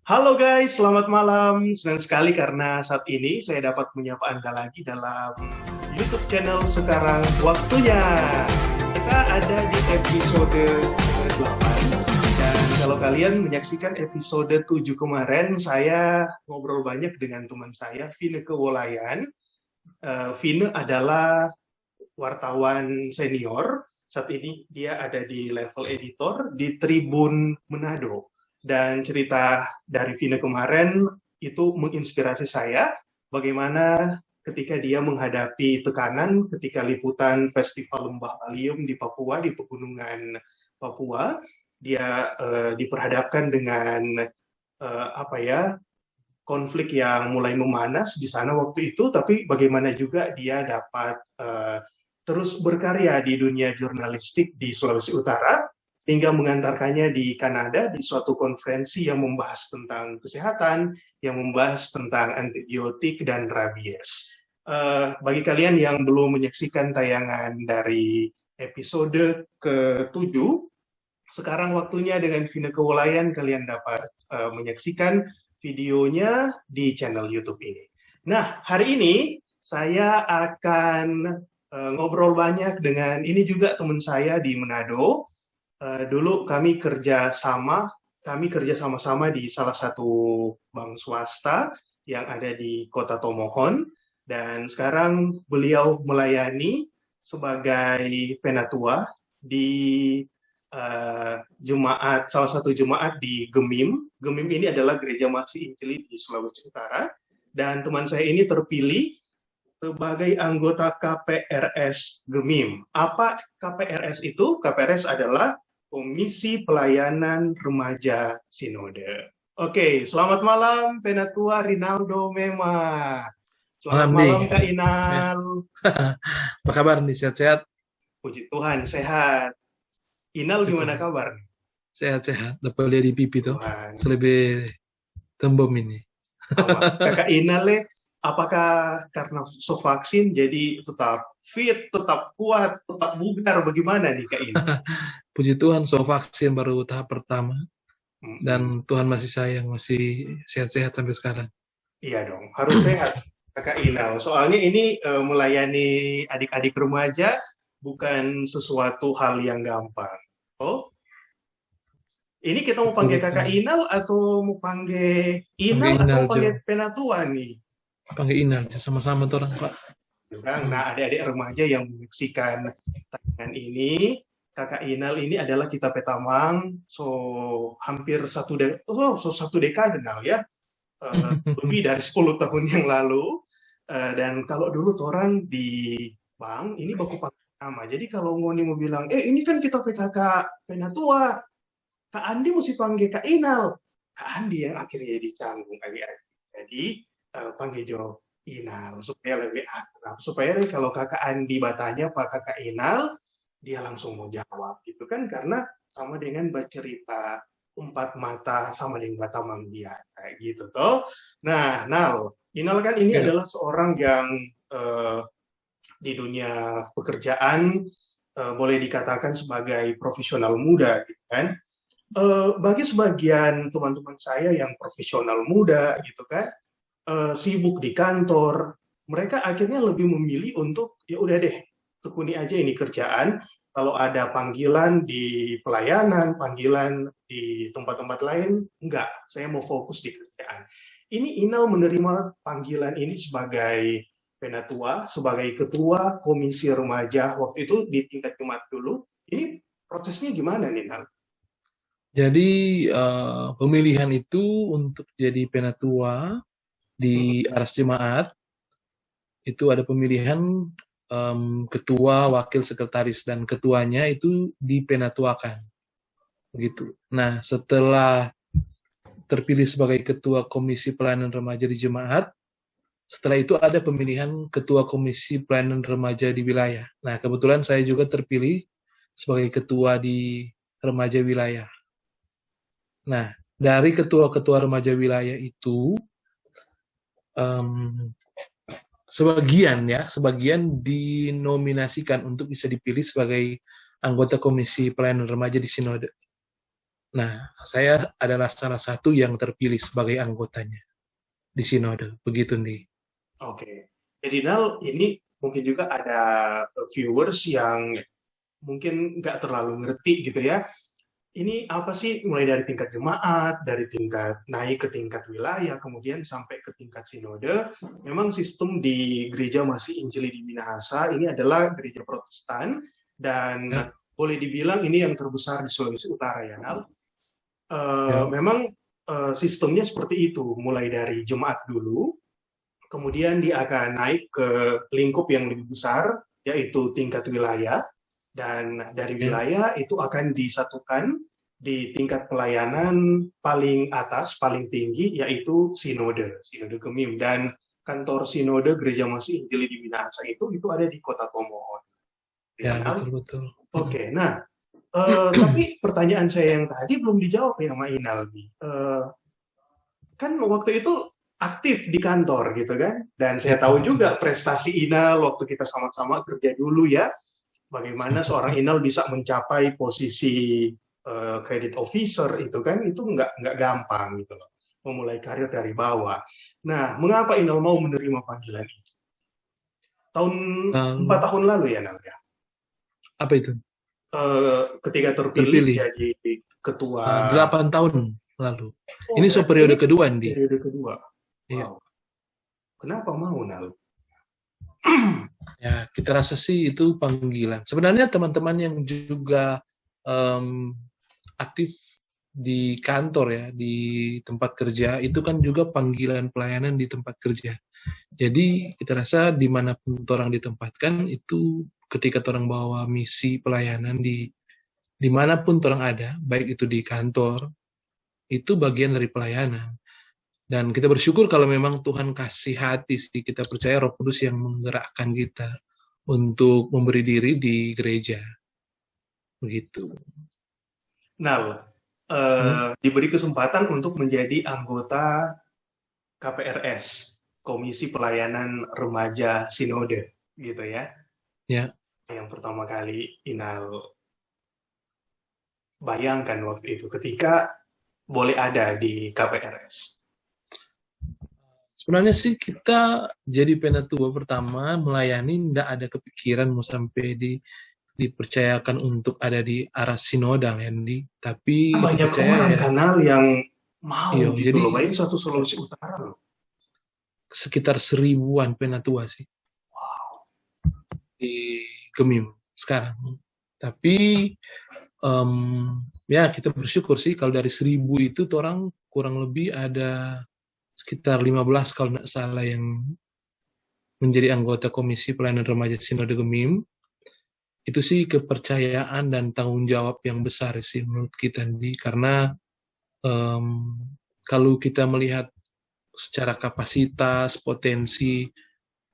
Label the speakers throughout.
Speaker 1: Halo guys, selamat malam. Senang sekali karena saat ini saya dapat menyapa Anda lagi dalam YouTube channel Sekarang Waktunya. Kita ada di episode ke-8. Dan kalau kalian menyaksikan episode 7 kemarin, saya ngobrol banyak dengan teman saya, Vine Kewolayan. Vine adalah wartawan senior. Saat ini dia ada di level editor di Tribun Manado. Dan cerita dari Vina kemarin itu menginspirasi saya bagaimana ketika dia menghadapi tekanan ketika liputan Festival Lembah Baliem di Papua, di pegunungan Papua, dia diperhadapkan dengan apa ya, konflik yang mulai memanas di sana waktu itu, tapi bagaimana juga dia dapat terus berkarya di dunia jurnalistik di Sulawesi Utara, hingga mengantarkannya di Kanada di suatu konferensi yang membahas tentang kesehatan, yang membahas tentang antibiotik dan rabies. Bagi kalian yang belum menyaksikan tayangan dari episode ke-7, sekarang waktunya dengan Vina Kewolayan kalian dapat menyaksikan videonya di channel YouTube ini. Nah, hari ini saya akan ngobrol banyak dengan ini juga teman saya di Manado. Dulu kami kerja sama-sama di salah satu bank swasta yang ada di Kota Tomohon, dan sekarang beliau melayani sebagai penatua di salah satu jemaat di Gemim. Gemim ini adalah gereja Masih Injili di Sulawesi Utara, dan teman saya ini terpilih sebagai anggota KPRS Gemim. Apa KPRS itu? KPRS adalah Komisi Pelayanan Remaja Sinode. Oke, selamat malam Penatua Rinaldo Mema. Selamat malam
Speaker 2: Alhamdulillah.
Speaker 1: Kak
Speaker 2: Ya.
Speaker 1: Inal.
Speaker 2: Apa kabar nih? Sehat-sehat?
Speaker 1: Puji Tuhan, sehat. Inal gimana
Speaker 2: Syukur.
Speaker 1: kabar?
Speaker 2: Sehat-sehat. Dapat lihat di pipi tuh.
Speaker 1: Tuhan.
Speaker 2: Selebih tembem ini.
Speaker 1: Kakak Inal, apakah karena vaksin jadi tetap fit, tetap kuat, tetap bugar? Bagaimana nih Kak Inal?
Speaker 2: Puji Tuhan, so vaksin baru tahap pertama.
Speaker 1: Mm-mm.
Speaker 2: Dan Tuhan masih sayang, masih sehat-sehat sampai sekarang.
Speaker 1: Iya dong, harus sehat Kakak Inal. Soalnya ini melayani adik-adik remaja bukan sesuatu hal yang gampang. Oh, ini kita mau panggil Kakak
Speaker 2: Betul-betul.
Speaker 1: Inal atau mau panggil
Speaker 2: Panggil
Speaker 1: Inal
Speaker 2: Inal,
Speaker 1: atau
Speaker 2: Jo.
Speaker 1: panggil Penatua nih?
Speaker 2: Panggil Inal. Sama-sama tuh orang, Pak.
Speaker 1: Nah, adik-adik remaja yang menyaksikan tayangan ini, Kakak Inal ini adalah kita Petamang, hampir satu dekade kenal ya, lebih dari 10 tahun yang lalu. Dan kalau dulu orang di bank ini baku pakai nama. Jadi kalau Ngoni mau bilang, ini kan kita PKK Penatua, Kak Andi mesti panggil Kak Inal. Kak Andi yang akhirnya jadi canggung akhir-akhir. Jadi panggil Jo Inal supaya lebih akrab. Supaya kalau Kakak Andi bertanya Pak Kakak Inal, dia langsung mau jawab gitu kan, karena sama dengan bercerita empat mata sama dengan mata dia kayak gitu toh. Nah, Inal kan ini
Speaker 2: Ya.
Speaker 1: adalah seorang yang eh, di dunia pekerjaan boleh dikatakan sebagai profesional muda gitu kan. Bagi sebagian teman-teman saya yang profesional muda gitu kan, sibuk di kantor, mereka akhirnya lebih memilih untuk ya udah deh, tekuni aja ini kerjaan. Kalau ada panggilan di pelayanan, panggilan di tempat-tempat lain, enggak, saya mau fokus di kerjaan. Ini Inal menerima panggilan ini sebagai penatua, sebagai ketua komisi remaja waktu itu di tingkat jemaat dulu. Ini prosesnya gimana nih, Inal?
Speaker 2: Jadi, pemilihan itu untuk jadi penatua di Aras Jemaat, itu ada pemilihan ketua, wakil sekretaris, dan ketuanya itu dipenatuakan. Begitu. Nah, setelah terpilih sebagai ketua Komisi Pelayanan Remaja di Jemaat, setelah itu ada pemilihan ketua Komisi Pelayanan Remaja di wilayah. Nah, kebetulan saya juga terpilih sebagai ketua di remaja wilayah. Nah, dari ketua-ketua remaja wilayah itu, sebagian dinominasikan untuk bisa dipilih sebagai anggota Komisi Pelayanan Remaja di Sinode. Nah, saya adalah salah satu yang terpilih sebagai anggotanya di sinode. Begitu nih.
Speaker 1: Oke. Jadi Nal, ini mungkin juga ada viewers yang mungkin nggak terlalu ngerti gitu ya. Ini apa sih mulai dari tingkat jemaat, dari tingkat naik ke tingkat wilayah, kemudian sampai ke tingkat sinode. Memang sistem di gereja masih Injili di Minahasa ini adalah gereja Protestan dan
Speaker 2: Ya,
Speaker 1: boleh dibilang ini yang terbesar di Sulawesi Utara ya Nal.
Speaker 2: ya,
Speaker 1: Memang sistemnya seperti itu, mulai dari jemaat dulu, kemudian dia akan naik ke lingkup yang lebih besar, yaitu tingkat wilayah, dan dari
Speaker 2: ya,
Speaker 1: wilayah itu akan disatukan di tingkat pelayanan paling atas, paling tinggi, yaitu sinode, sinode Gemim. Dan kantor sinode Gereja Masih Injili di Minahasa itu ada di Kota Tomohon.
Speaker 2: ya,
Speaker 1: Ya, Nal?
Speaker 2: betul-betul.
Speaker 1: Oke, nah, tapi pertanyaan saya yang tadi belum dijawab ya sama Inalbi. Kan waktu itu aktif di kantor gitu kan, dan saya
Speaker 2: Ya,
Speaker 1: tahu
Speaker 2: betul.
Speaker 1: juga prestasi Inal waktu kita sama-sama kerja dulu ya, bagaimana seorang Inal bisa mencapai posisi credit officer itu kan, itu nggak gampang gitu loh, memulai karir dari bawah. Nah, mengapa Inal mau menerima panggilan itu? Tahun 4 tahun lalu ya Nal ya,
Speaker 2: Apa itu?
Speaker 1: ketika terpilih
Speaker 2: Terpilih.
Speaker 1: jadi ketua.
Speaker 2: 8 tahun lalu.
Speaker 1: Oh,
Speaker 2: Ini
Speaker 1: berarti
Speaker 2: periode
Speaker 1: ini
Speaker 2: kedua, Andi.
Speaker 1: periode kedua.
Speaker 2: Iya.
Speaker 1: Wow. Kenapa mau Nal?
Speaker 2: Ya, kita rasa sih itu panggilan. Sebenarnya teman-teman yang juga em, aktif di kantor ya, di tempat kerja, itu kan juga panggilan pelayanan di tempat kerja. Jadi kita rasa dimanapun orang ditempatkan, itu ketika orang bawa misi pelayanan di dimanapun orang ada, baik itu di kantor, itu bagian dari pelayanan. Dan kita bersyukur kalau memang Tuhan kasih hati sih, kita percaya Roh Kudus yang menggerakkan kita untuk memberi diri di gereja. Begitu.
Speaker 1: Nal,
Speaker 2: Hmm?
Speaker 1: diberi kesempatan untuk menjadi anggota KPRS, Komisi Pelayanan Remaja Sinode, gitu ya.
Speaker 2: Ya.
Speaker 1: Yang pertama kali Inal bayangkan waktu itu ketika boleh ada di KPRS.
Speaker 2: Sebenarnya sih kita jadi penatua pertama melayani, tidak ada kepikiran mau sampai dipercayakan untuk ada di arah sinodal ya, Andi. Tapi kita
Speaker 1: Banyak
Speaker 2: percaya
Speaker 1: orang
Speaker 2: ya,
Speaker 1: kanal yang mau
Speaker 2: iya,
Speaker 1: gitu
Speaker 2: jadi
Speaker 1: loh, bayangin satu Sulawesi Utara loh.
Speaker 2: sekitar 1000-an penatua sih
Speaker 1: Wow.
Speaker 2: di Gemim sekarang. Tapi ya kita bersyukur sih kalau dari 1000 itu orang kurang lebih ada sekitar 15 kalau tidak salah yang menjadi anggota Komisi Pelayanan Remaja Sinode Gemim. Itu sih kepercayaan dan tanggung jawab yang besar sih menurut kita nih, karena kalau kita melihat secara kapasitas, potensi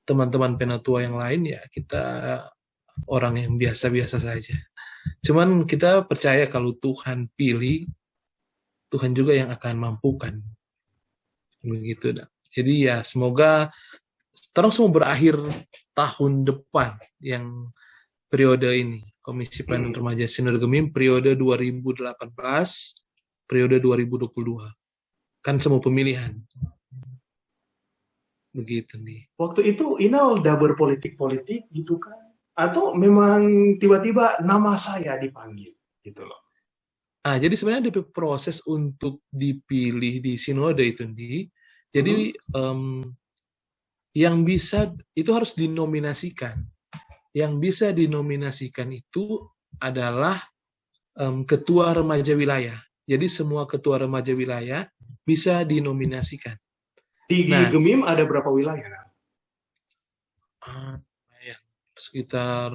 Speaker 2: teman-teman penatua yang lain, ya kita orang yang biasa-biasa saja. Cuman kita percaya kalau Tuhan pilih, Tuhan juga yang akan mampukan. Begitu. Jadi ya semoga terus semua berakhir tahun depan yang periode ini. Komisi Pelayanan Remaja Sinode Gemim periode 2018, periode 2022. Kan semua pemilihan. Begitu nih.
Speaker 1: Waktu itu Inal udah berpolitik-politik gitu kan? Atau memang tiba-tiba nama saya dipanggil gitu loh?
Speaker 2: Jadi sebenarnya ada proses untuk dipilih di sinode itu nih. Jadi yang bisa itu harus dinominasikan. Yang bisa dinominasikan itu adalah ketua remaja wilayah. Jadi semua ketua remaja wilayah bisa dinominasikan.
Speaker 1: Di Gemim ada berapa wilayah?
Speaker 2: Sekitar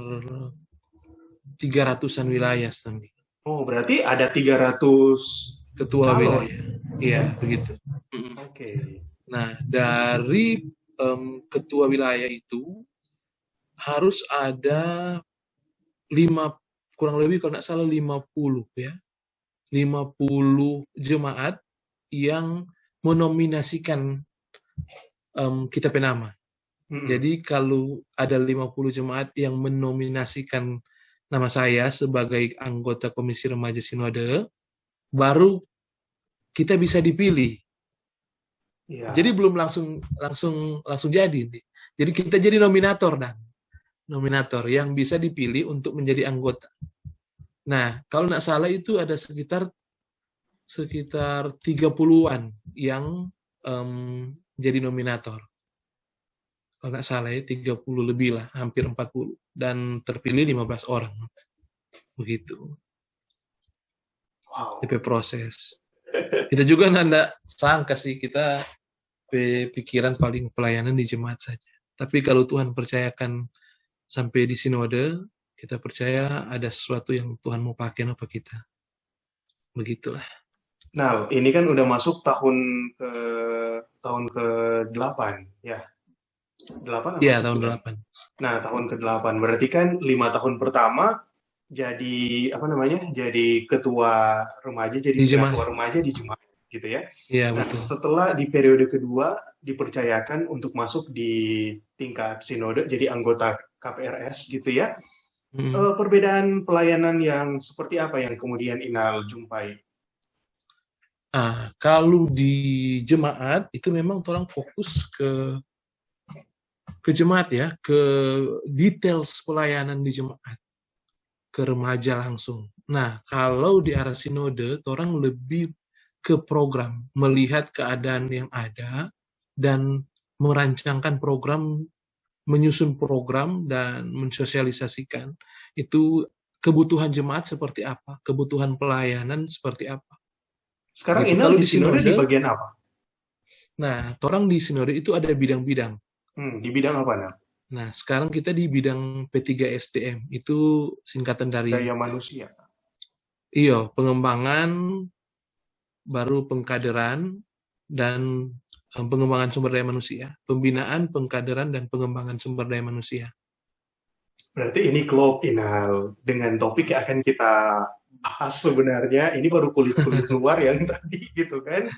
Speaker 2: 300-an wilayah.
Speaker 1: Oh, berarti ada 300
Speaker 2: ketua
Speaker 1: calon.
Speaker 2: Wilayah. Iya, begitu.
Speaker 1: Oke.
Speaker 2: Nah, dari ketua wilayah itu harus ada kurang lebih kalau tidak salah 50 ya. 50 jemaat yang menominasikan kita penama. Jadi kalau ada 50 jemaat yang menominasikan nama saya sebagai anggota Komisi Remaja Sinode, baru kita bisa dipilih.
Speaker 1: Iya.
Speaker 2: Jadi belum langsung jadi nih. Jadi kita jadi nominator yang bisa dipilih untuk menjadi anggota. Nah, kalau nggak salah itu ada sekitar 30-an yang jadi nominator. Kalau nggak salah ya 30 lebih lah, hampir 40. Dan terpilih 15 orang. Begitu.
Speaker 1: Wow.
Speaker 2: DP proses. Kita juga nggak sangka sih, kita pikiran paling pelayanan di jemaat saja. Tapi kalau Tuhan percayakan sampai di sinode, kita percaya ada sesuatu yang Tuhan mau pakai apa kita. Begitulah.
Speaker 1: Nah, ini kan udah masuk tahun ke-8 ya. 8 apa
Speaker 2: Iya,
Speaker 1: 10?
Speaker 2: tahun 8.
Speaker 1: Nah, tahun ke-8 berarti kan 5 tahun pertama jadi apa namanya? Jadi ketua remaja, jadi
Speaker 2: Di
Speaker 1: penatua
Speaker 2: jemaat.
Speaker 1: remaja di jemaat gitu ya.
Speaker 2: Iya,
Speaker 1: Nah,
Speaker 2: betul.
Speaker 1: setelah di periode kedua dipercayakan untuk masuk di tingkat sinode jadi anggota KPRS gitu ya. Perbedaan pelayanan yang seperti apa yang kemudian Inal jumpai?
Speaker 2: Kalau di jemaat itu memang orang fokus ke jemaat ya, ke details pelayanan di jemaat, ke remaja langsung. Nah, kalau di arah sinode, orang lebih ke program, melihat keadaan yang ada dan merancangkan program, menyusun program dan mensosialisasikan itu kebutuhan jemaat seperti apa, kebutuhan pelayanan seperti apa.
Speaker 1: Sekarang
Speaker 2: Gitu.
Speaker 1: Inal
Speaker 2: Kalau
Speaker 1: di
Speaker 2: di
Speaker 1: sinode di
Speaker 2: sinode,
Speaker 1: bagian apa?
Speaker 2: nah, orang di sinode itu ada bidang-bidang.
Speaker 1: Di bidang apa, Nal?
Speaker 2: Nah, sekarang kita di bidang P3SDM, itu singkatan dari
Speaker 1: Daya manusia.
Speaker 2: pengembangan, baru pengkaderan, dan pengembangan sumber daya manusia. Pembinaan, pengkaderan, dan pengembangan sumber daya manusia.
Speaker 1: Berarti ini klop, Inal. Dengan topik yang akan kita bahas sebenarnya, ini baru kulit-kulit luar yang tadi gitu kan.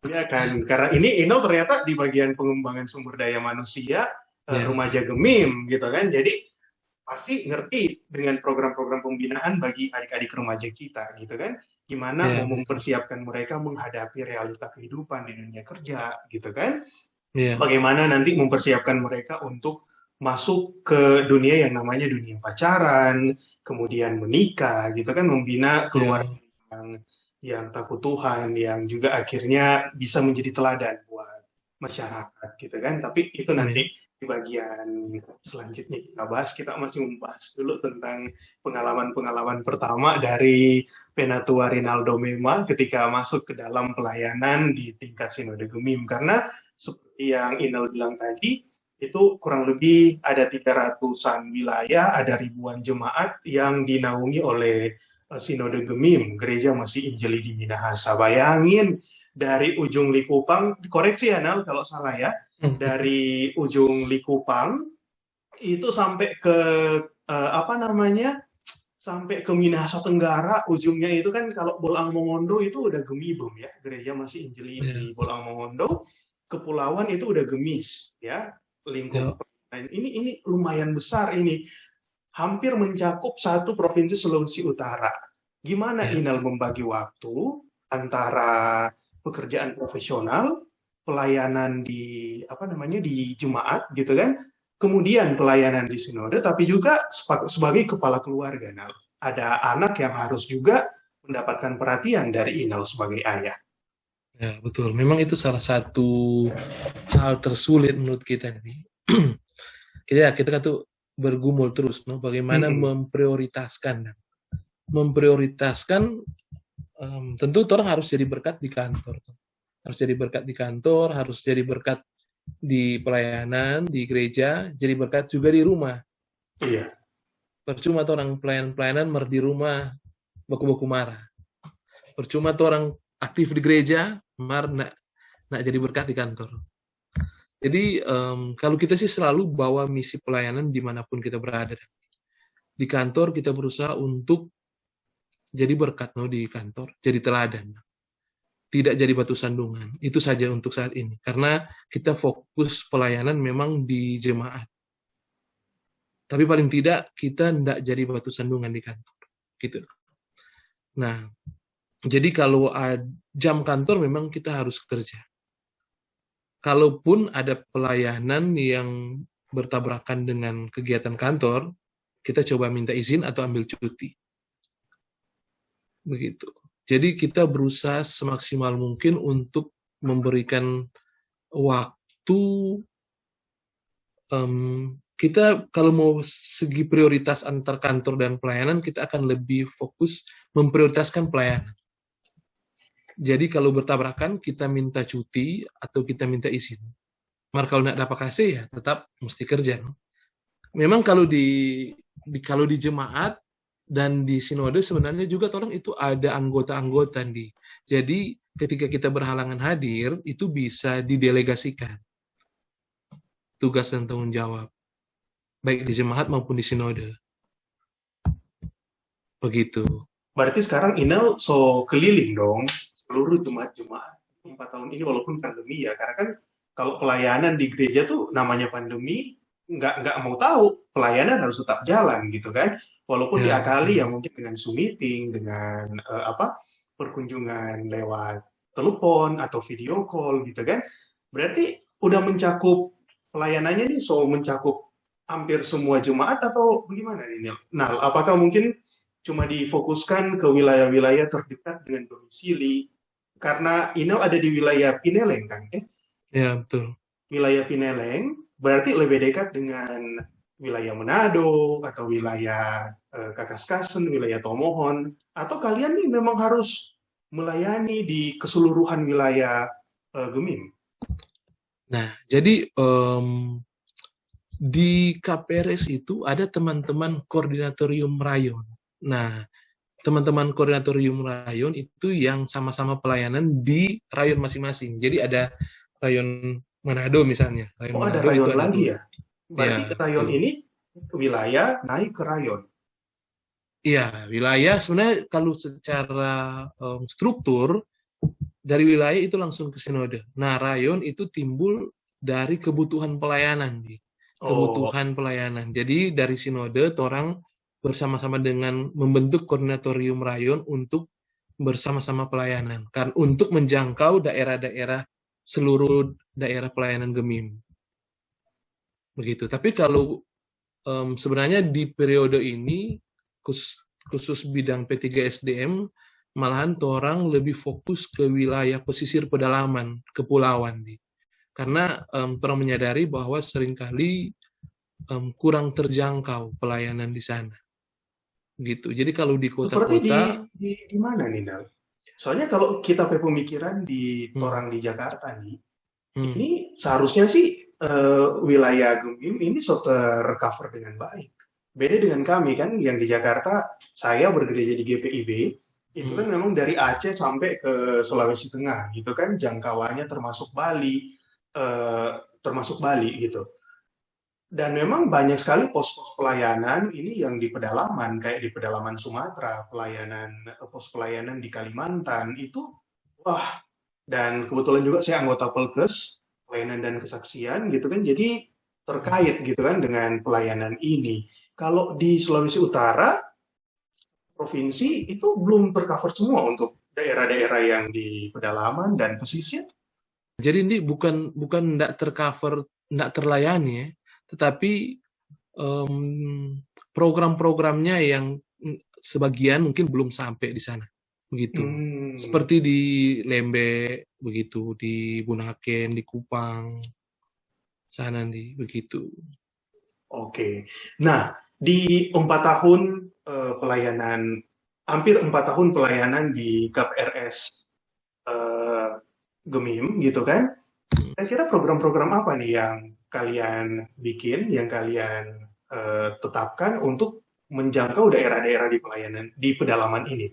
Speaker 1: Ini akan, karena ini Inal ternyata di bagian pengembangan sumber daya manusia, remaja Gemim gitu kan. Jadi pasti ngerti dengan program-program pembinaan bagi adik-adik remaja kita gitu kan. Gimana mau mempersiapkan mereka menghadapi realita kehidupan di dunia kerja gitu kan. Bagaimana nanti mempersiapkan mereka untuk masuk ke dunia yang namanya dunia pacaran, kemudian menikah gitu kan, membina keluarga yang takut Tuhan, yang juga akhirnya bisa menjadi teladan buat masyarakat gitu kan. Tapi itu nanti di bagian selanjutnya kita bahas. Kita masih membahas dulu tentang pengalaman-pengalaman pertama dari Penatua Rinaldo Mema ketika masuk ke dalam pelayanan di tingkat Sinode Gemim. Karena seperti yang Inal bilang tadi, itu kurang lebih ada 300-an wilayah, ada ribuan jemaat yang dinaungi oleh Sinode Gemim, Gereja Masih Injili di Minahasa. Bayangin, dari ujung Likupang, koreksi ya Nal kalau salah ya, dari ujung Likupang itu sampai ke sampai ke Minahasa Tenggara, ujungnya itu kan kalau Bolang Mongondo itu udah Gemibem ya, Gereja Masih Injili di Bolang Mongondo, kepulauan itu udah Gemis ya, lingkup. Ini lumayan besar ini, hampir mencakup satu provinsi Sulawesi Utara. Gimana Inal membagi waktu antara pekerjaan profesional, pelayanan di di jemaat gitu kan, kemudian pelayanan di sinode, tapi juga sebagai kepala keluarga. Nah, ada anak yang harus juga mendapatkan perhatian dari Inal sebagai ayah.
Speaker 2: Ya, betul. Memang itu salah satu hal tersulit menurut kita nih. Kita kan tuh bergumul terus, bagaimana memprioritaskan. Tentu orang harus jadi berkat di kantor. Harus jadi berkat di kantor, harus jadi berkat di pelayanan, di gereja, jadi berkat juga di rumah.
Speaker 1: Iya.
Speaker 2: Percuma tuh orang pelayanan di rumah, baku-baku marah. Percuma tuh orang aktif di gereja, nak jadi berkat di kantor. Jadi kalau kita sih selalu bawa misi pelayanan dimanapun kita berada. Di kantor kita berusaha untuk jadi berkat di kantor, jadi teladan. Tidak jadi batu sandungan. Itu saja untuk saat ini. Karena kita fokus pelayanan memang di jemaat. Tapi paling tidak kita tidak jadi batu sandungan di kantor. Gitu. Nah, Jadi kalau jam kantor memang kita harus kerja. Kalaupun ada pelayanan yang bertabrakan dengan kegiatan kantor, kita coba minta izin atau ambil cuti. Begitu. Jadi kita berusaha semaksimal mungkin untuk memberikan waktu, kita kalau mau segi prioritas antar kantor dan pelayanan, kita akan lebih fokus memprioritaskan pelayanan. Jadi kalau bertabrakan, kita minta cuti atau kita minta izin. Mar kalau nak dapat kasih ya tetap mesti kerja. Memang kalau di jemaat dan di sinode sebenarnya juga orang itu ada anggota-anggota nih. Jadi ketika kita berhalangan hadir itu bisa didelegasikan tugas dan tanggung jawab baik di jemaat maupun di sinode. Begitu.
Speaker 1: Berarti sekarang Inal so keliling dong seluruh jemaat-jemaat 4 tahun ini walaupun pandemi ya. Karena kan kalau pelayanan di gereja tuh namanya pandemi, nggak mau tahu, pelayanan harus tetap jalan gitu kan. Walaupun
Speaker 2: Ya,
Speaker 1: diakali ya mungkin dengan Zoom meeting, dengan perkunjungan lewat telepon atau video call gitu kan. Berarti udah mencakup pelayanannya nih, so mencakup hampir semua jemaat atau bagaimana nih Nil? Nah, apakah mungkin cuma difokuskan ke wilayah-wilayah terdekat dengan domisili? Karena Inel ada di wilayah Pineleng kan?
Speaker 2: ya betul.
Speaker 1: Wilayah Pineleng berarti lebih dekat dengan wilayah Manado atau wilayah Kakaskasen, wilayah Tomohon, atau kalian nih memang harus melayani di keseluruhan wilayah Gemim?
Speaker 2: Nah, jadi di KPRS itu ada teman-teman koordinatorium rayon. Nah, teman-teman koordinatorium rayon itu yang sama-sama pelayanan di rayon masing-masing. Jadi ada rayon Manado misalnya. Rayon
Speaker 1: Oh, ada
Speaker 2: Manado itu
Speaker 1: rayon
Speaker 2: ada
Speaker 1: lagi
Speaker 2: dua.
Speaker 1: ya? Berarti
Speaker 2: Ya,
Speaker 1: rayon
Speaker 2: betul.
Speaker 1: ini wilayah naik ke rayon.
Speaker 2: Iya, wilayah sebenarnya kalau secara struktur dari wilayah itu langsung ke sinode. Nah, rayon itu timbul dari kebutuhan pelayanan,
Speaker 1: Oh,
Speaker 2: kebutuhan pelayanan. Jadi dari sinode, orang bersama-sama dengan membentuk koordinatorium rayon untuk bersama-sama pelayanan, kan untuk menjangkau daerah-daerah seluruh daerah pelayanan Gemim. Begitu. Tapi kalau sebenarnya di periode ini khusus bidang P3SDM malahan orang lebih fokus ke wilayah pesisir pedalaman, kepulauan karena orang menyadari bahwa seringkali kurang terjangkau pelayanan di sana. Gitu. Jadi kalau di
Speaker 1: seperti
Speaker 2: kota-kota,
Speaker 1: di mana nih, Nal? Soalnya kalau kita pemikiran di
Speaker 2: hmm,
Speaker 1: Torang di Jakarta nih,
Speaker 2: hmm,
Speaker 1: ini seharusnya sih wilayah Gemim ini so tercover dengan baik. Beda dengan kami kan, yang di Jakarta, saya bergereja di GPIB, itu
Speaker 2: hmm.
Speaker 1: kan memang dari Aceh sampai ke Sulawesi Tengah, gitu kan, jangkauannya termasuk Bali gitu. Dan memang banyak sekali pos-pos pelayanan ini yang di pedalaman, kayak di pedalaman Sumatera, pos pelayanan di Kalimantan itu, wah. Dan kebetulan juga saya anggota Pelkes, pelayanan dan kesaksian gitu kan, jadi terkait gitu kan dengan pelayanan ini. Kalau di Sulawesi Utara, provinsi itu belum tercover semua untuk daerah-daerah yang di pedalaman dan pesisir.
Speaker 2: Jadi ini bukan tidak tercover, tidak terlayani ya, tetapi program-programnya yang sebagian mungkin belum sampai di sana. Begitu.
Speaker 1: Hmm,
Speaker 2: Seperti di Lembe, begitu, di Bunaken, di Kupang, sana begitu.
Speaker 1: oke. Nah, di 4 tahun pelayanan, hampir 4 tahun pelayanan di KPRS eh, Gemim gitu kan, kira-kira program-program apa nih yang kalian bikin, yang kalian tetapkan untuk menjangkau daerah-daerah di pelayanan di pedalaman ini?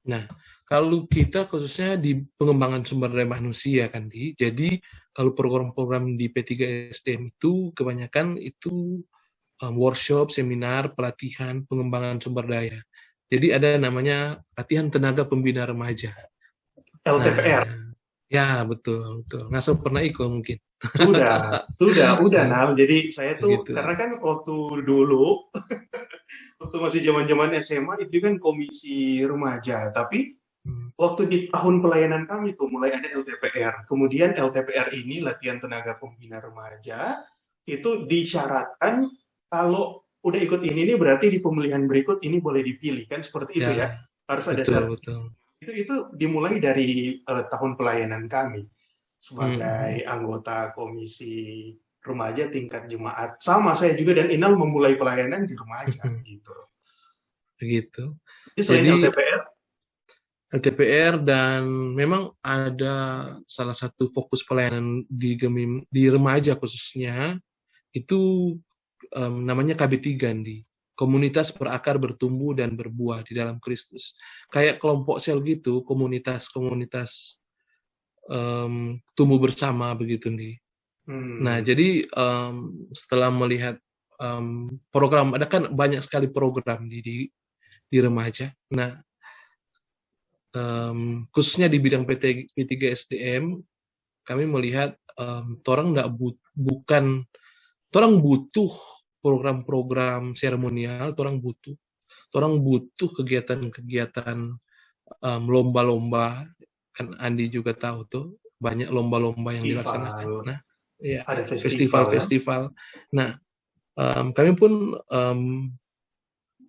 Speaker 2: Nah, kalau kita khususnya di pengembangan sumber daya manusia kan, jadi kalau program-program di P3SDM itu kebanyakan itu workshop, seminar, pelatihan, pengembangan sumber daya. Jadi ada namanya latihan tenaga pembina remaja.
Speaker 1: LTPR.
Speaker 2: Nah, ya betul, betul. Nggak pernah ikut mungkin.
Speaker 1: Udah
Speaker 2: Nah,
Speaker 1: Nal. Jadi saya tuh
Speaker 2: gitu.
Speaker 1: karena kan waktu dulu waktu masih zaman-zaman SMA itu kan komisi remaja, tapi Waktu di tahun pelayanan kami tuh mulai ada LTPR. Kemudian LTPR ini latihan tenaga pembina remaja itu disyaratkan kalau udah ikut ini nih berarti di pemilihan berikut ini boleh dipilih kan seperti itu ya.
Speaker 2: Ya,
Speaker 1: Harus ada
Speaker 2: betul,
Speaker 1: syarat.
Speaker 2: betul.
Speaker 1: Itu dimulai dari tahun pelayanan kami sebagai
Speaker 2: Hmm.
Speaker 1: anggota komisi remaja tingkat jemaat. Sama saya juga dan Inal memulai pelayanan di remaja gitu.
Speaker 2: Begitu.
Speaker 1: Jadi selain
Speaker 2: Jadi
Speaker 1: LTPR,
Speaker 2: LTPR dan memang ada salah satu fokus pelayanan di Gemim, di remaja khususnya itu namanya KB3 di komunitas berakar, bertumbuh dan berbuah di dalam Kristus. Kayak kelompok sel gitu, komunitas-komunitas tumbuh bersama begitu nih. Nah, jadi setelah melihat program, ada kan banyak sekali program di remaja. Nah, khususnya di bidang P3 SDM, kami melihat orang butuh program-program seremonial, orang butuh kegiatan-kegiatan lomba-lomba, kan Andi juga tahu tuh banyak lomba-lomba yang dilaksanakan. Nah, ya,
Speaker 1: ada festival ya.
Speaker 2: festival-festival. Nah, kami pun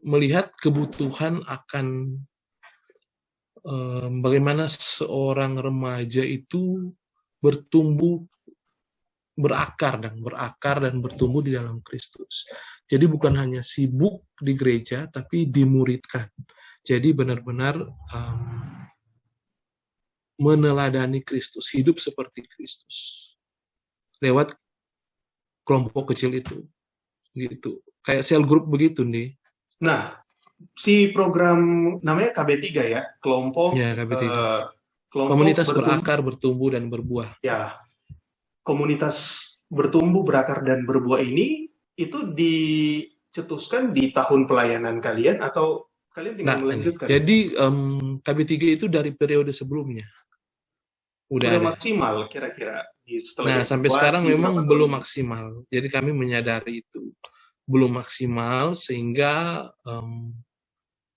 Speaker 2: melihat kebutuhan akan bagaimana seorang remaja itu bertumbuh, berakar dan bertumbuh di dalam Kristus. Jadi bukan hanya sibuk di gereja, tapi dimuridkan. Jadi benar-benar meneladani Kristus, hidup seperti Kristus lewat kelompok kecil itu, gitu. Kayak sel group begitu nih.
Speaker 1: Nah, si program namanya KB3 ya, kelompok
Speaker 2: Ya, KB3.
Speaker 1: kelompok
Speaker 2: Komunitas berakar, bertumbuh dan berbuah.
Speaker 1: Ya, komunitas bertumbuh, berakar dan berbuah ini itu dicetuskan di tahun pelayanan kalian atau kalian tinggal melanjutkan?
Speaker 2: Jadi KB3 itu dari periode sebelumnya. Udah ada.
Speaker 1: Maksimal kira-kira
Speaker 2: Nah, sampai sekarang memang belum maksimal. Jadi kami menyadari itu belum maksimal sehingga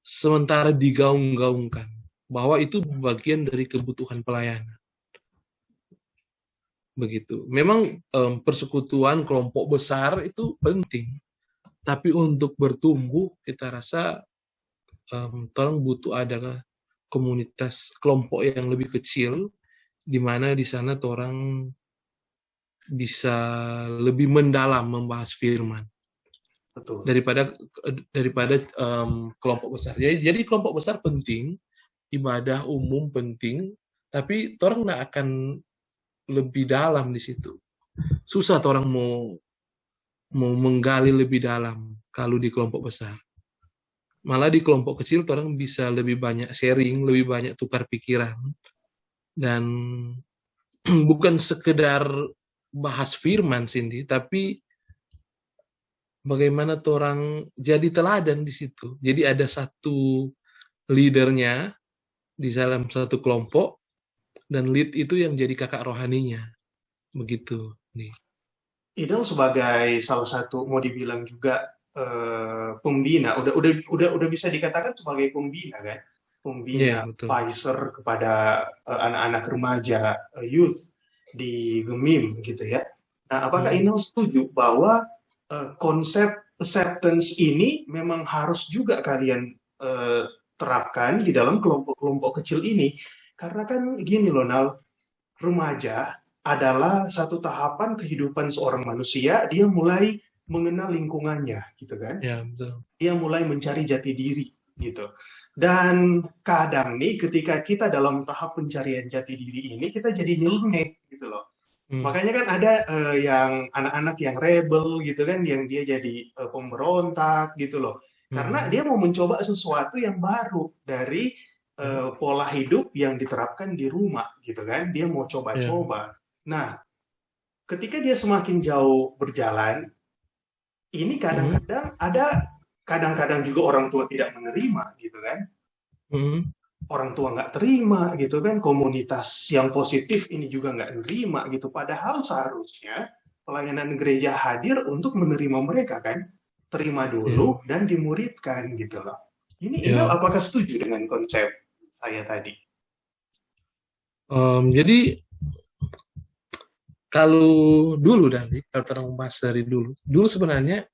Speaker 2: sementara digaung-gaungkan bahwa itu bagian dari kebutuhan pelayanan. Begitu. Memang persekutuan kelompok besar itu penting, tapi untuk bertumbuh kita rasa orang butuh ada komunitas kelompok yang lebih kecil, di mana di sana orang bisa lebih mendalam membahas firman.
Speaker 1: Betul.
Speaker 2: daripada kelompok besar. Jadi kelompok besar penting, ibadah umum penting, tapi orang nggak akan lebih dalam di situ. Susah orang mau menggali lebih dalam kalau di kelompok besar. Malah di kelompok kecil orang bisa lebih banyak sharing, lebih banyak tukar pikiran, dan bukan sekedar bahas firman Cindy, tapi bagaimana orang jadi teladan di situ. Jadi ada satu leadernya di dalam satu kelompok, dan lead itu yang jadi kakak rohaninya. Begitu nih.
Speaker 1: Idol sebagai salah satu mau dibilang juga pembina, udah bisa dikatakan sebagai pembina kan? Pembina, advisor kepada anak-anak remaja, youth di Gemim gitu ya. Nah, apakah Inal setuju bahwa konsep acceptance ini memang harus juga kalian terapkan di dalam kelompok-kelompok kecil ini? Karena kan gini loh, Nal, remaja adalah satu tahapan kehidupan seorang manusia, dia mulai mengenal lingkungannya, gitu kan?
Speaker 2: Ya, betul.
Speaker 1: Dia mulai mencari jati diri, gitu. Dan kadang nih, ketika kita dalam tahap pencarian jati diri ini, kita jadi nyeleneh, gitu loh. Makanya kan ada yang anak-anak yang rebel, gitu kan, yang dia jadi pemberontak, gitu loh. Karena dia mau mencoba sesuatu yang baru dari pola hidup yang diterapkan di rumah, gitu kan. Dia mau coba-coba. Nah, ketika dia semakin jauh berjalan, ini kadang-kadang juga orang tua tidak menerima, gitu kan. Orang tua nggak terima, gitu kan. Komunitas yang positif ini juga nggak terima, gitu. Padahal seharusnya pelayanan gereja hadir untuk menerima mereka, kan. Terima dulu dan dimuridkan, gitu loh. Ini apakah setuju dengan konsep saya tadi?
Speaker 2: Jadi kalau dulu kalau terang bahas dari dulu sebenarnya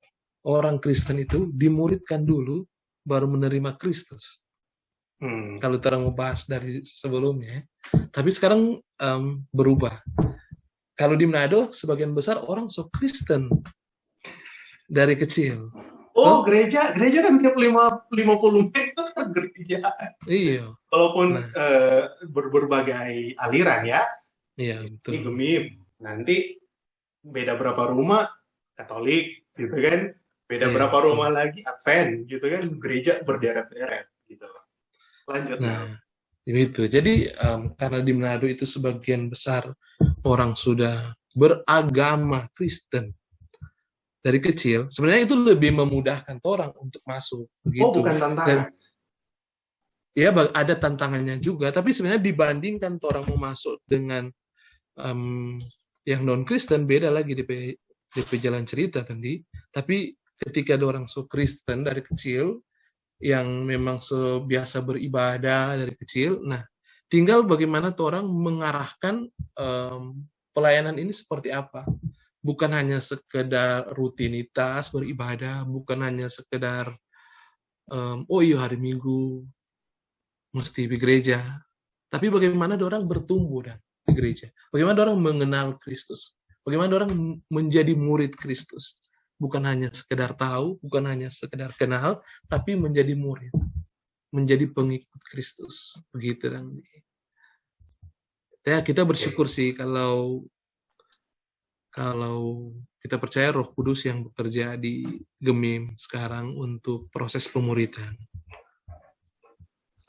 Speaker 2: orang Kristen itu dimuridkan dulu baru menerima Kristus.
Speaker 1: Hmm.
Speaker 2: Kalau terang membahas dari sebelumnya, tapi sekarang berubah. Kalau di Manado sebagian besar orang Kristen dari kecil.
Speaker 1: Oh, gereja kan tiap 50 meter gereja.
Speaker 2: Iya.
Speaker 1: Walaupun
Speaker 2: Nah,
Speaker 1: berbagai aliran ya.
Speaker 2: iya
Speaker 1: Ini
Speaker 2: betul.
Speaker 1: Gemim, nanti beda berapa rumah Katolik gitu kan, beda
Speaker 2: Iya
Speaker 1: berapa
Speaker 2: betul.
Speaker 1: rumah lagi Advent gitu kan, gereja berderet-deret gitu. Lanjut Nal.
Speaker 2: Nah, itu. Jadi karena di Manado itu sebagian besar orang sudah beragama Kristen dari kecil, sebenarnya itu lebih memudahkan orang untuk masuk
Speaker 1: Oh,
Speaker 2: begitu.
Speaker 1: bukan
Speaker 2: Dan
Speaker 1: tantangan.
Speaker 2: ya ada tantangannya juga, tapi sebenarnya dibandingkan orang mau masuk dengan yang non Kristen beda lagi DP jalan cerita tadi. Tapi ketika ada orang Kristen dari kecil yang memang biasa beribadah dari kecil, nah tinggal bagaimana tuh orang mengarahkan pelayanan ini seperti apa. Bukan hanya sekedar rutinitas beribadah, bukan hanya sekedar oh iya hari Minggu mesti di gereja, tapi bagaimana orang bertumbuh di gereja, bagaimana orang mengenal Kristus, bagaimana orang menjadi murid Kristus, bukan hanya sekedar tahu, bukan hanya sekedar kenal, tapi menjadi murid, menjadi pengikut Kristus, begitu dan ya kita bersyukur sih kalau kita percaya Roh Kudus yang bekerja di Gemim sekarang untuk proses pemuridan.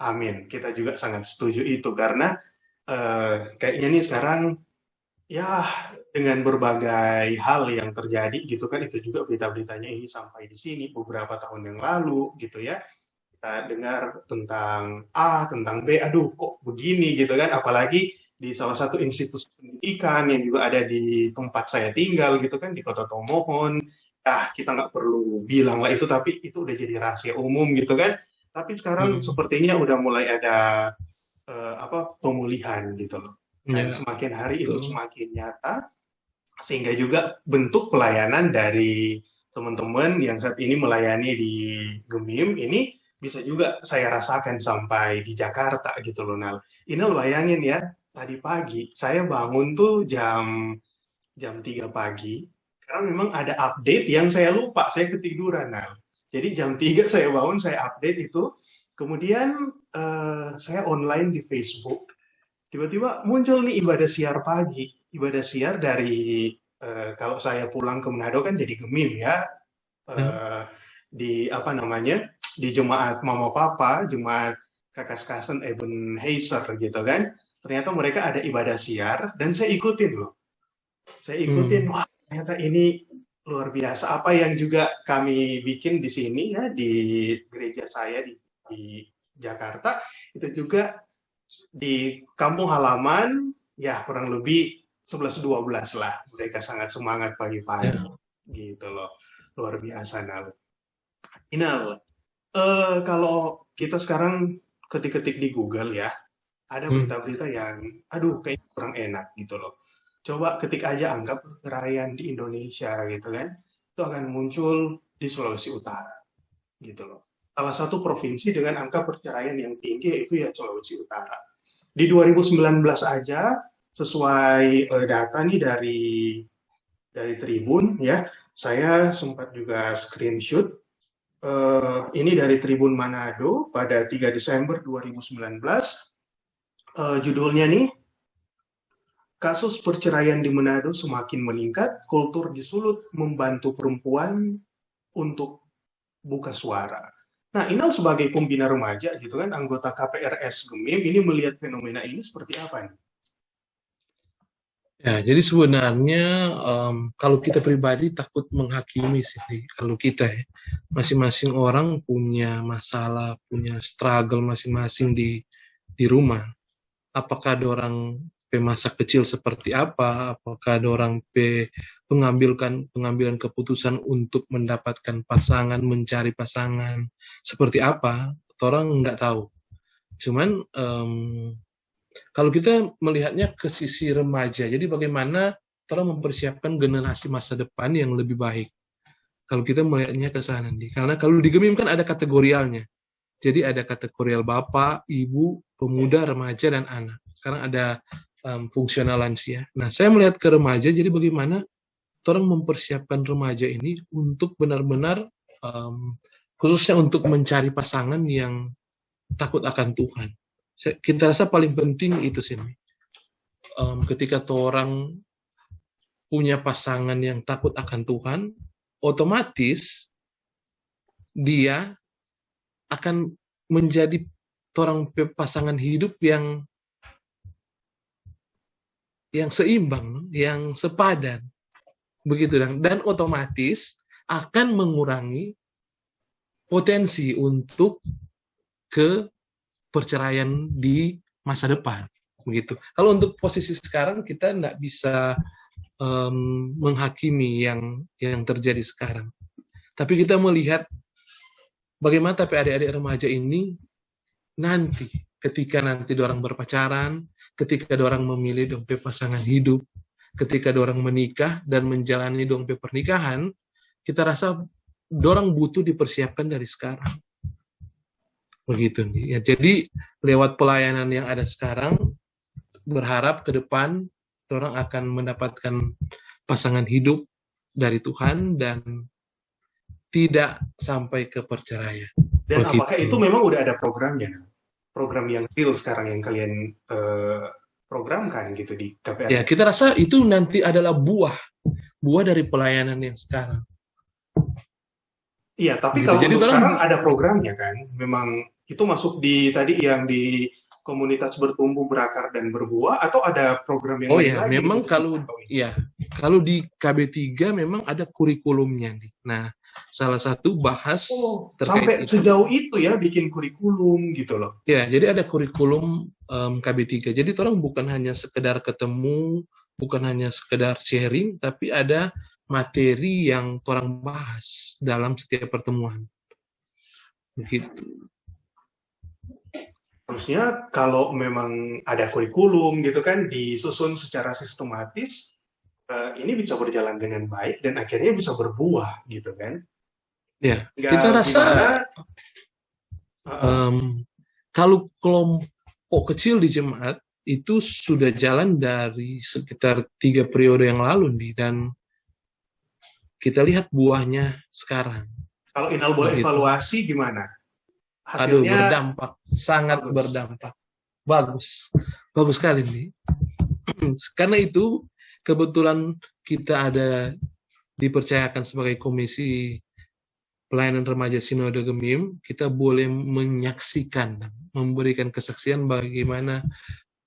Speaker 1: Amin. Kita juga sangat setuju itu karena kayaknya nih sekarang ya dengan berbagai hal yang terjadi gitu kan, itu juga berita-beritanya ini sampai di sini beberapa tahun yang lalu gitu ya. Kita dengar tentang A, tentang B, aduh kok begini gitu kan, apalagi di salah satu institusi pendidikan yang juga ada di tempat saya tinggal gitu kan, di Kota Tomohon. Kita nggak perlu bilang lah itu, tapi itu udah jadi rahasia umum gitu kan. Tapi sekarang sepertinya udah mulai ada pemulihan gitu loh. Dan
Speaker 2: Ya,
Speaker 1: semakin hari itu
Speaker 2: betul.
Speaker 1: semakin nyata, sehingga juga bentuk pelayanan dari teman-teman yang saat ini melayani di Gemim ini bisa juga saya rasakan sampai di Jakarta gitu loh Nal. Inal bayangin ya, tadi pagi saya bangun tuh jam 3 pagi, karena memang ada update yang saya lupa, saya ketiduran Nal. Jadi jam 3 saya bangun, saya update itu, kemudian saya online di Facebook, tiba-tiba muncul nih ibadah siar pagi, ibadah siar dari kalau saya pulang ke Manado kan jadi Gemim ya,
Speaker 2: Ya.
Speaker 1: di apa namanya, di jemaat Mama Papa, jemaat Kakas-Kasen Eben Heiser gitu kan. Ternyata mereka ada ibadah siar dan saya ikutin loh. Saya ikutin, wah ternyata ini luar biasa. Apa yang juga kami bikin di sini ya di gereja saya di Jakarta itu juga di kampung halaman ya kurang lebih 11-12 lah. Mereka sangat semangat pagi-pagi
Speaker 2: Ya.
Speaker 1: gitu loh. Luar biasa Nal. Inal, kalau kita sekarang ketik-ketik di Google ya, ada berita-berita yang aduh kayak kurang enak gitu loh. Coba ketik aja angka perceraian di Indonesia gitu kan. Itu akan muncul di Sulawesi Utara gitu loh. Salah satu provinsi dengan angka perceraian yang tinggi yaitu ya Sulawesi Utara. Di 2019 aja sesuai data nih dari Tribun ya, saya sempat juga screenshot ini dari Tribun Manado pada 3 Desember 2019. Judulnya nih, kasus perceraian di Manado semakin meningkat, kultur disulut membantu perempuan untuk buka suara. Nah, Inal sebagai pembina remaja gitu kan, anggota KPRS Gemim, ini melihat fenomena ini seperti apa nih?
Speaker 2: Ya, jadi sebenarnya kalau kita pribadi takut menghakimi sih. Kalau kita ya, masing-masing orang punya masalah, punya struggle masing-masing di rumah. Apakah ada orang masa kecil seperti apa? Apakah ada orang pengambilan keputusan untuk mendapatkan pasangan, mencari pasangan seperti apa? Orang nggak tahu. Cuman Kalau kita melihatnya ke sisi remaja, jadi bagaimana orang mempersiapkan generasi masa depan yang lebih baik. Kalau kita melihatnya ke sana nih, karena kalau di Gemim kan ada kategorialnya. Jadi ada kategorial bapak, ibu, pemuda, remaja, dan anak. Sekarang ada fungsional lansia. Nah, saya melihat ke remaja, jadi bagaimana orang mempersiapkan remaja ini untuk benar-benar, khususnya untuk mencari pasangan yang takut akan Tuhan. Kita rasa paling penting itu sih. Ketika orang punya pasangan yang takut akan Tuhan, otomatis dia akan menjadi orang pasangan hidup yang seimbang, yang sepadan, begitu, dan otomatis akan mengurangi potensi untuk perceraian di masa depan, begitu. Kalau untuk posisi sekarang kita tidak bisa menghakimi yang terjadi sekarang, tapi kita melihat bagaimana tapi adik-adik remaja ini nanti, ketika nanti orang berpacaran, ketika orang memilih dompe pasangan hidup, ketika orang menikah dan menjalani dompe pernikahan, kita rasa orang butuh dipersiapkan dari sekarang. Begitu nih. Ya, jadi lewat pelayanan yang ada sekarang, berharap ke depan orang akan mendapatkan pasangan hidup dari Tuhan dan tidak sampai ke perceraian.
Speaker 1: Dan begitu. Apakah itu memang udah ada programnya? Program yang real sekarang yang kalian programkan gitu di KPR?
Speaker 2: Ya, kita rasa itu nanti adalah buah dari pelayanan yang sekarang.
Speaker 1: Iya, tapi gitu. Kalau jadi untuk sekarang ada programnya kan? Memang itu masuk di tadi yang di komunitas bertumbuh, berakar, dan berbuah, atau ada program yang
Speaker 2: lain lagi? Memang kalau di KB3 memang ada kurikulumnya nih. Nah, salah satu bahas
Speaker 1: sampai itu. Sejauh itu ya bikin kurikulum gitu loh.
Speaker 2: Ya, jadi ada kurikulum KB3. Jadi orang bukan hanya sekedar ketemu, bukan hanya sekedar sharing, tapi ada materi yang orang bahas dalam setiap pertemuan. Begitu.
Speaker 1: Harusnya kalau memang ada kurikulum gitu kan, disusun secara sistematis, ini bisa berjalan dengan baik dan akhirnya bisa berbuah gitu kan.
Speaker 2: Ya, kita rasa kalau kelompok kecil di jemaat itu sudah jalan dari sekitar 3 periode yang lalu nih, dan kita lihat buahnya sekarang.
Speaker 1: Kalau Inal boleh evaluasi gimana?
Speaker 2: Hasilnya, berdampak, sangat berdampak. Bagus sekali nih. Karena itu kebetulan kita ada dipercayakan sebagai Komisi Pelayanan Remaja Sinode Gemim, kita boleh menyaksikan, memberikan kesaksian bagaimana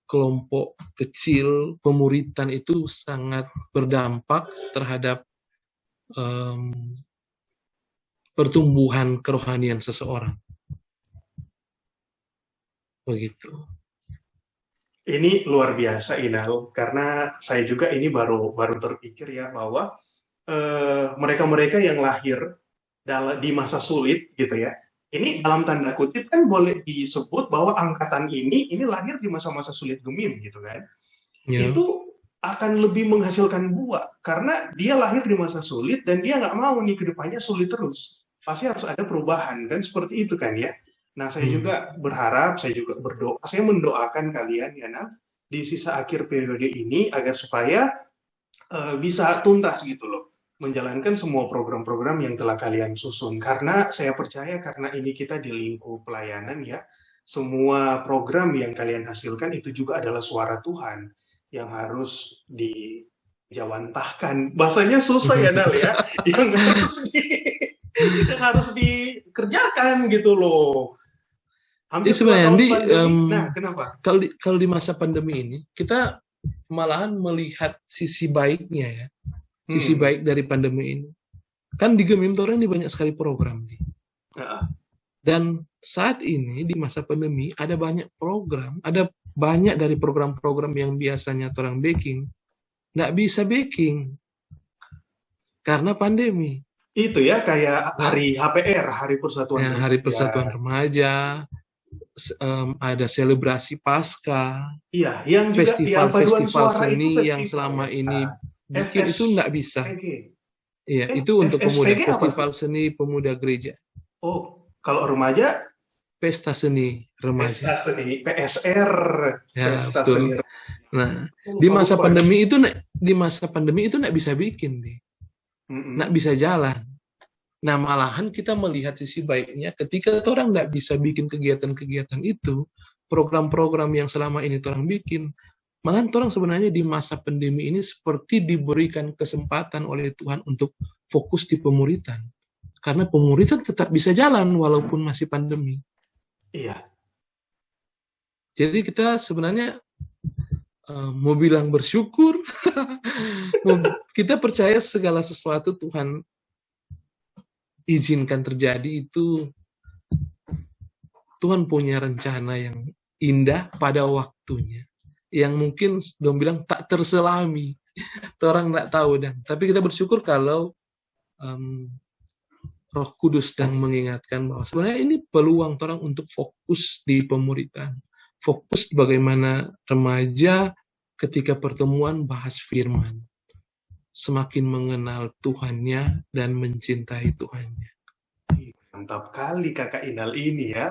Speaker 2: kelompok kecil pemuritan itu sangat berdampak terhadap pertumbuhan kerohanian seseorang. Begitu.
Speaker 1: Ini luar biasa Inal, karena saya juga ini baru terpikir ya bahwa mereka-mereka yang lahir di masa sulit gitu ya, ini dalam tanda kutip kan boleh disebut bahwa angkatan ini lahir di masa-masa sulit Gemim gitu kan. Itu akan lebih menghasilkan buah karena dia lahir di masa sulit dan dia nggak mau nih kedepannya sulit terus, pasti harus ada perubahan kan, seperti itu kan ya. Nah, saya juga berharap, saya juga berdoa, saya mendoakan kalian ya Nal, di sisa akhir periode ini agar supaya bisa tuntas gitu loh, menjalankan semua program-program yang telah kalian susun. Karena saya percaya karena ini kita di lingkup pelayanan ya, semua program yang kalian hasilkan itu juga adalah suara Tuhan yang harus dijawantahkan. Bahasanya susah ya Nal ya, yang harus dikerjakan gitu loh.
Speaker 2: Hampir sebenarnya
Speaker 1: nah, kenapa?
Speaker 2: Kalau di masa pandemi ini kita malahan melihat sisi baiknya ya, sisi baik dari pandemi ini. Kan di Gemim orang ini banyak sekali program nih. Dan saat ini di masa pandemi ada banyak program, ada banyak dari program-program yang biasanya orang baking nggak bisa baking karena pandemi.
Speaker 1: Itu ya kayak hari HPR, Hari Persatuan
Speaker 2: Hari Persatuan Remaja. ada selebrasi Paskah,
Speaker 1: Iya, yang juga di Alpaduan
Speaker 2: festival-festival
Speaker 1: Suara itu
Speaker 2: seni yang
Speaker 1: festival
Speaker 2: selama
Speaker 1: ya.
Speaker 2: ini bikin itu nggak bisa.
Speaker 1: FSPG.
Speaker 2: Iya, itu untuk pemuda.
Speaker 1: FSPG apa tuh?
Speaker 2: Festival Seni Pemuda Gereja.
Speaker 1: Oh, kalau remaja?
Speaker 2: Pesta Seni
Speaker 1: Pesta
Speaker 2: Remaja.
Speaker 1: Seni, PSR.
Speaker 2: Ya,
Speaker 1: Pesta
Speaker 2: betul.
Speaker 1: Seni.
Speaker 2: Nah,
Speaker 1: Oh,
Speaker 2: di masa
Speaker 1: lupa.
Speaker 2: pandemi itu nggak bisa bikin nih, nggak bisa jalan. Nah, malahan kita melihat sisi baiknya ketika orang nggak bisa bikin kegiatan-kegiatan itu, program-program yang selama ini orang bikin, malahan orang sebenarnya di masa pandemi ini seperti diberikan kesempatan oleh Tuhan untuk fokus di pemuritan. Karena pemuritan tetap bisa jalan walaupun masih pandemi.
Speaker 1: Iya.
Speaker 2: Jadi kita sebenarnya mau bilang bersyukur, kita percaya segala sesuatu Tuhan izinkan terjadi itu Tuhan punya rencana yang indah pada waktunya, yang mungkin dong bilang tak terselami, orang nggak tahu dan. Tapi kita bersyukur kalau Roh Kudus sedang mengingatkan bahwa sebenarnya ini peluang orang untuk fokus di pemuritan, fokus bagaimana remaja ketika pertemuan bahas firman, semakin mengenal Tuhannya dan mencintai Tuhannya.
Speaker 1: Mantap kali Kakak Inal ini ya.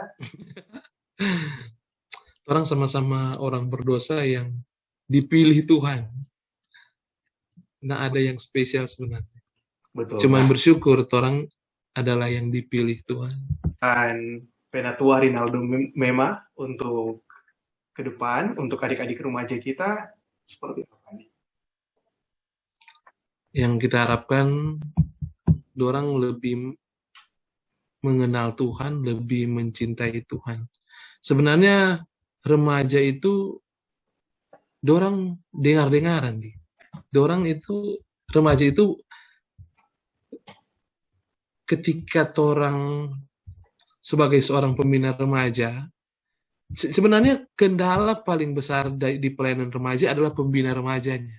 Speaker 2: Orang sama-sama orang berdosa yang dipilih Tuhan. Nggak ada yang spesial sebenarnya.
Speaker 1: Betul.
Speaker 2: Cuma bersyukur orang adalah yang dipilih Tuhan.
Speaker 1: Dan Penatua Rinaldo Mema untuk ke depan, untuk adik-adik remaja kita, seperti apa nih?
Speaker 2: Yang kita harapkan, orang lebih mengenal Tuhan, lebih mencintai Tuhan. Sebenarnya remaja itu, orang dengar-dengaran nih. Orang itu, remaja itu, ketika orang sebagai seorang pembina remaja, sebenarnya kendala paling besar di pelayanan remaja adalah pembina remajanya.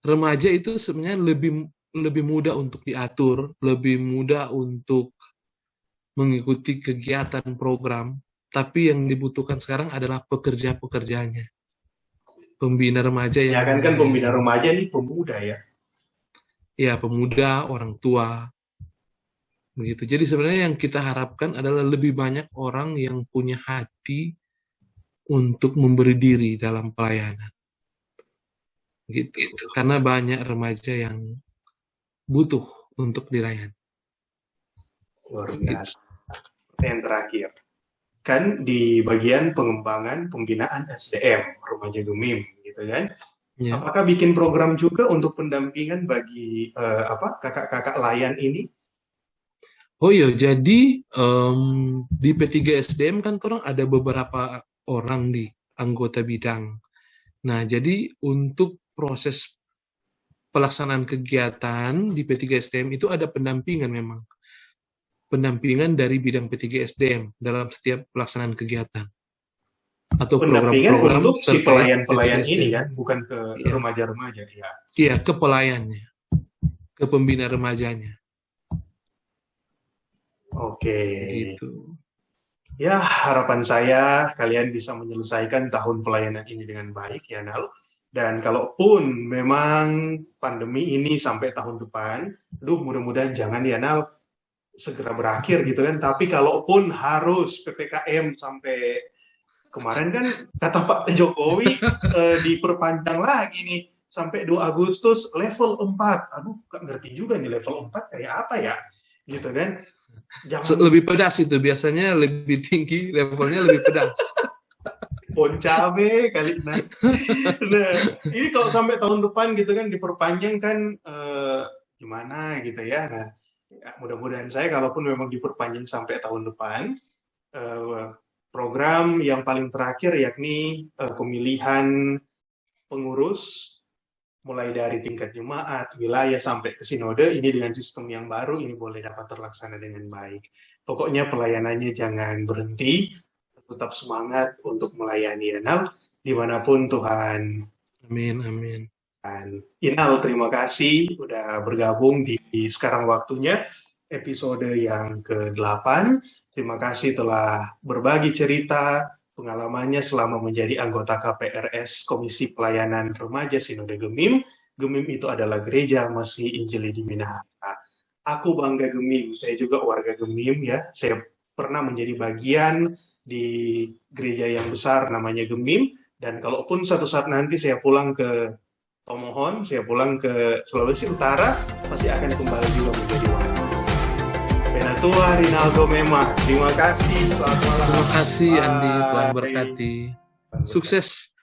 Speaker 2: Remaja itu sebenarnya lebih mudah untuk diatur, lebih mudah untuk mengikuti kegiatan program, tapi yang dibutuhkan sekarang adalah pekerja-pekerjanya. Pembina remaja yang...
Speaker 1: Ya kan pembina remaja ini pemuda ya?
Speaker 2: Ya, pemuda, orang tua. Begitu. Jadi sebenarnya yang kita harapkan adalah lebih banyak orang yang punya hati untuk memberi diri dalam pelayanan. Gitu. Karena banyak remaja yang butuh untuk dilayani.
Speaker 1: Luar biasa. Yang terakhir, kan di bagian pengembangan pembinaan SDM remaja Gemim, gitu kan? Ya. Apakah bikin program juga untuk pendampingan bagi kakak-kakak layan ini?
Speaker 2: Oh iya, jadi di P3 SDM kan orang ada beberapa orang di anggota bidang. Nah, jadi untuk proses pelaksanaan kegiatan di P3 SDM itu ada pendampingan memang. Pendampingan dari bidang P3 SDM dalam setiap pelaksanaan kegiatan. Atau
Speaker 1: program-program untuk si pelayan-pelayan ini kan, bukan ke remaja-remaja ya.
Speaker 2: Iya, ke pelayannya, ke pembina remajanya.
Speaker 1: Oke.
Speaker 2: Gitu.
Speaker 1: Ya, harapan saya kalian bisa menyelesaikan tahun pelayanan ini dengan baik ya, Nal. Dan kalaupun memang pandemi ini sampai tahun depan, mudah-mudahan jangan ya, Nal, segera berakhir gitu kan. Tapi kalaupun harus PPKM sampai kemarin kan kata Pak Jokowi diperpanjang lagi nih sampai 2 Agustus level 4. Aduh, gak ngerti juga nih level 4 kayak apa ya, gitu kan.
Speaker 2: Jangan... Lebih pedas itu, biasanya lebih tinggi, levelnya lebih pedas.
Speaker 1: Pohon cabe kali. Nah, ini kalau sampai tahun depan gitu kan diperpanjang kan gimana gitu ya. Nah, mudah-mudahan saya kalaupun memang diperpanjang sampai tahun depan, program yang paling terakhir yakni pemilihan pengurus mulai dari tingkat jemaat, wilayah sampai ke sinode, ini dengan sistem yang baru ini boleh dapat terlaksana dengan baik. Pokoknya pelayanannya jangan berhenti, tetap semangat untuk melayani Inal dimanapun Tuhan.
Speaker 2: Amin, amin.
Speaker 1: Dan Inal, terima kasih udah bergabung di sekarang waktunya episode yang ke-8. Terima kasih telah berbagi cerita pengalamannya selama menjadi anggota KPRS Komisi Pelayanan Remaja Sinode Gemim. Gemim itu adalah Gereja Masih Injili di Minahasa. Aku bangga Gemim, saya juga warga Gemim ya. Saya pernah menjadi bagian di gereja yang besar namanya Gemim, dan kalaupun suatu saat nanti saya pulang ke Tomohon, saya pulang ke Sulawesi Utara, pasti akan kembali juga menjadi warga. Penatua Rinaldo Mema, terima kasih, selamat malam.
Speaker 2: Terima kasih Andi, Tuhan
Speaker 1: Bye.
Speaker 2: berkati. Sukses.